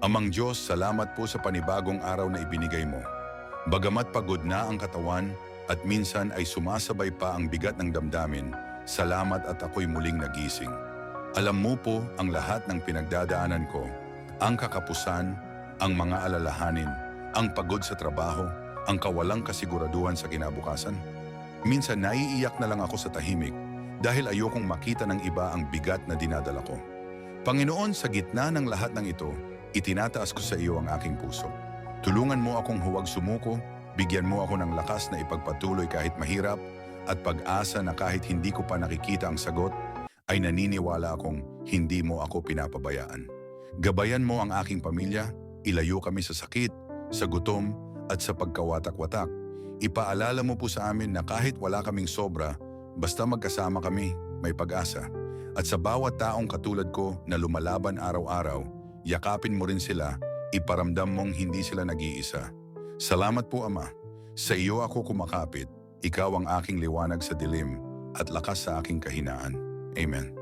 Amang Diyos, salamat po sa panibagong araw na ibinigay mo. Bagamat pagod na ang katawan at minsan ay sumasabay pa ang bigat ng damdamin, salamat at ako'y muling nagising. Alam mo po ang lahat ng pinagdadaanan ko, ang kakapusan, ang mga alalahanin, ang pagod sa trabaho, ang kawalang kasiguraduhan sa kinabukasan. Minsan naiiyak na lang ako sa tahimik dahil ayokong makita ng iba ang bigat na dinadala ko. Panginoon, sa gitna ng lahat ng ito, itinataas ko sa iyo ang aking puso. Tulungan mo akong huwag sumuko, bigyan mo ako ng lakas na ipagpatuloy kahit mahirap, at pag-asa na kahit hindi ko pa nakikita ang sagot, ay naniniwala akong hindi mo ako pinapabayaan. Gabayan mo ang aking pamilya, ilayo kami sa sakit, sa gutom, at sa pagkawatak-watak. Ipaalala mo po sa amin na kahit wala kaming sobra, basta magkasama kami, may pag-asa. At sa bawat taong katulad ko na lumalaban araw-araw, yakapin mo rin sila, iparamdam mong hindi sila nag-iisa. Salamat po, Ama. Sa iyo ako kumakapit. Ikaw ang aking liwanag sa dilim at lakas sa aking kahinaan. Amen.